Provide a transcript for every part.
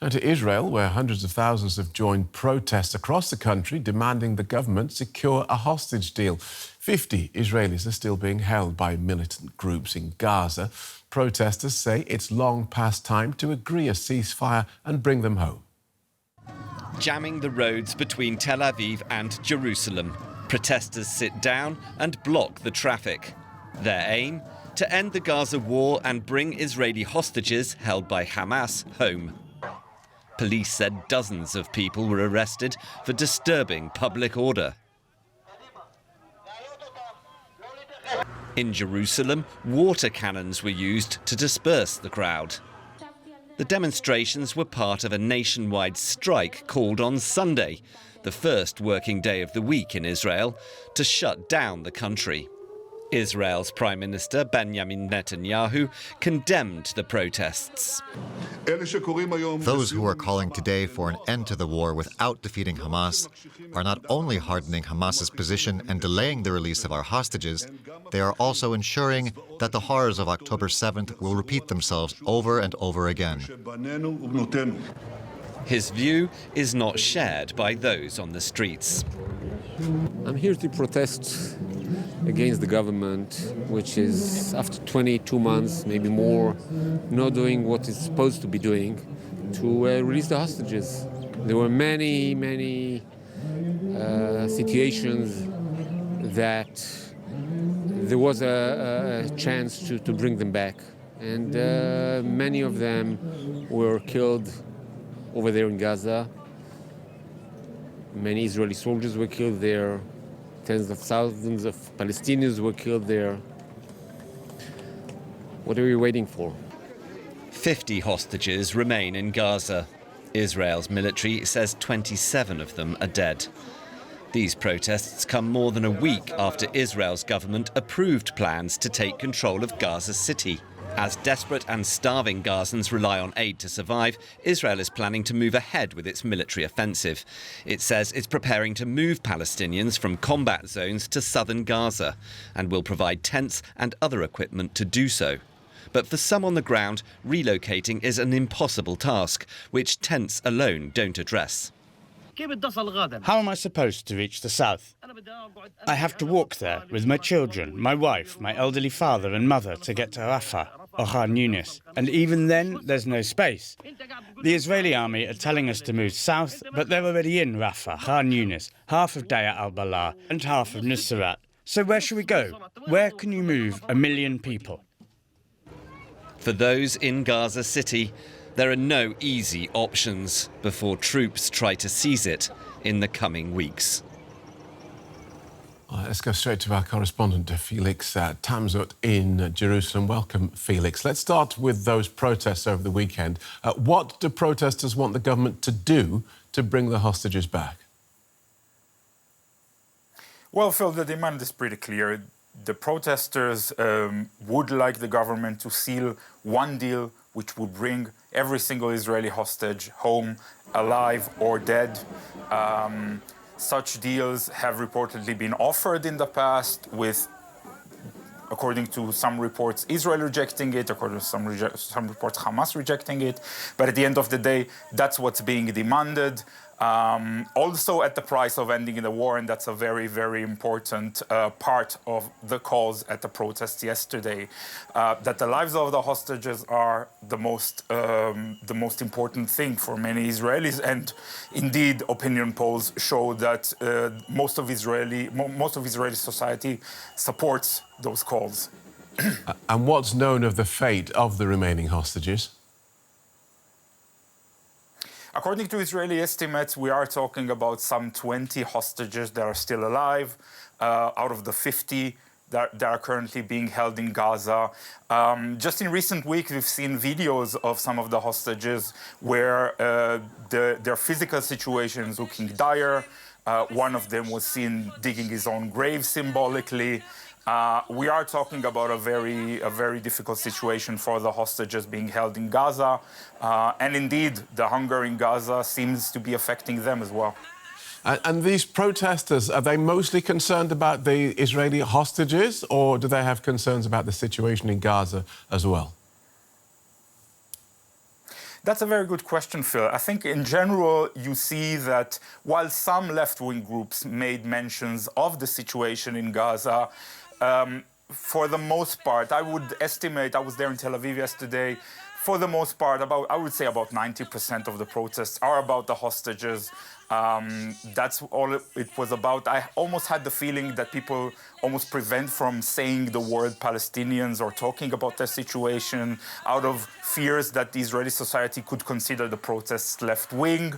Now to Israel, where hundreds of thousands have joined protests across the country demanding the government secure a hostage deal. 50 Israelis are still being held by militant groups in Gaza. Protesters say it's long past time to agree a ceasefire and bring them home. Jamming the roads between Tel Aviv and Jerusalem. Protesters sit down and block the traffic. Their aim? To end the Gaza war and bring Israeli hostages held by Hamas home. Police said dozens of people were arrested for disturbing public order. In Jerusalem, water cannons were used to disperse the crowd. The demonstrations were part of a nationwide strike called on Sunday, the first working day of the week in Israel, to shut down the country. Israel's Prime Minister Benjamin Netanyahu condemned the protests. Those who are calling today for an end to the war without defeating Hamas are not only hardening Hamas's position and delaying the release of our hostages, they are also ensuring that the horrors of October 7th will repeat themselves over and over again. His view is not shared by those on the streets. I'm here to protest against the government, which is, after 22 months, maybe more, not doing what it's supposed to be doing to release the hostages. There were many situations that there was a chance to bring them back. And many of them were killed over there in Gaza. Many Israeli soldiers were killed there. Tens of thousands of Palestinians were killed there. What are we waiting for? 50 hostages remain in Gaza. Israel's military says 27 of them are dead. These protests come more than a week after Israel's government approved plans to take control of Gaza City. As desperate and starving Gazans rely on aid to survive, Israel is planning to move ahead with its military offensive. It says it's preparing to move Palestinians from combat zones to southern Gaza and will provide tents and other equipment to do so. But for some on the ground, relocating is an impossible task, which tents alone don't address. How am I supposed to reach the south? I have to walk there with my children, my wife, my elderly father and mother to get to Rafah or Khan Yunis. And even then, there's no space. The Israeli army are telling us to move south, but they're already in Rafah, Khan Yunis, half of Deir al-Balah and half of Nusrat. So where should we go? Where can you move 1 million people? For those in Gaza City, there are no easy options before troops try to seize it in the coming weeks. Let's go straight to our correspondent, Felix Tamzut in Jerusalem. Welcome, Felix. Let's start with those protests over the weekend. What do protesters want the government to do to bring the hostages back? Well, Phil, the demand is pretty clear. The protesters would like the government to seal one deal which would bring every single Israeli hostage home, alive or dead. Such deals have reportedly been offered in the past, with, according to some reports, Israel rejecting it, according to some reports, Hamas rejecting it. But at the end of the day, that's what's being demanded. Also at the price of ending the war, and that's a very, very important part of the cause at the protests yesterday. That the lives of the hostages are the most important thing for many Israelis, and indeed, opinion polls show that most of Israeli society supports those calls. And what's known of the fate of the remaining hostages? According to Israeli estimates, we are talking about some 20 hostages that are still alive, out of the 50 that are currently being held in Gaza. Just in recent weeks, we've seen videos of some of the hostages where their physical situation is looking dire. One of them was seen digging his own grave symbolically. We are talking about a very difficult situation for the hostages being held in Gaza. And indeed, the hunger in Gaza seems to be affecting them as well. And these protesters, are they mostly concerned about the Israeli hostages, or do they have concerns about the situation in Gaza as well? That's a very good question, Phil. I think in general, you see that while some left-wing groups made mentions of the situation in Gaza, for the most part, I would estimate, I was there in Tel Aviv yesterday, for the most part, I would say about 90% of the protests are about the hostages. That's all it was about. I almost had the feeling that people almost prevent from saying the word Palestinians or talking about their situation out of fears that the Israeli society could consider the protests left-wing.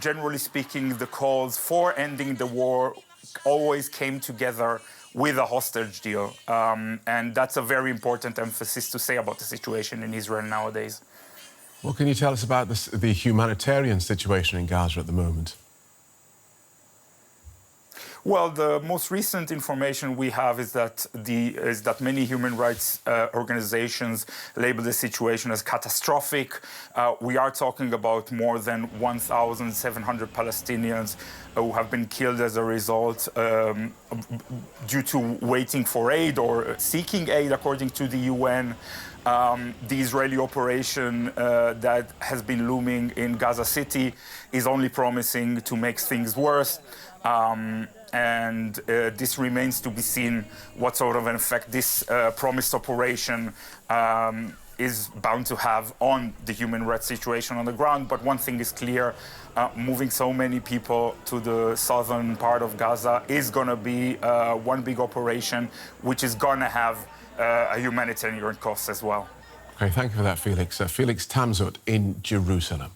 Generally speaking, the calls for ending the war always came together with a hostage deal. And that's a very important emphasis to say about the situation in Israel nowadays. What can you tell us about the humanitarian situation in Gaza at the moment? Well, the most recent information we have is that many human rights organizations label the situation as catastrophic. We are talking about more than 1,700 Palestinians who have been killed as a result due to waiting for aid or seeking aid, according to the UN. The Israeli operation that has been looming in Gaza City is only promising to make things worse. This remains to be seen what sort of an effect this promised operation is bound to have on the human rights situation on the ground. But one thing is clear, moving so many people to the southern part of Gaza is going to be one big operation, which is going to have a humanitarian cost as well. Okay, thank you for that, Felix. Felix Tamzut in Jerusalem.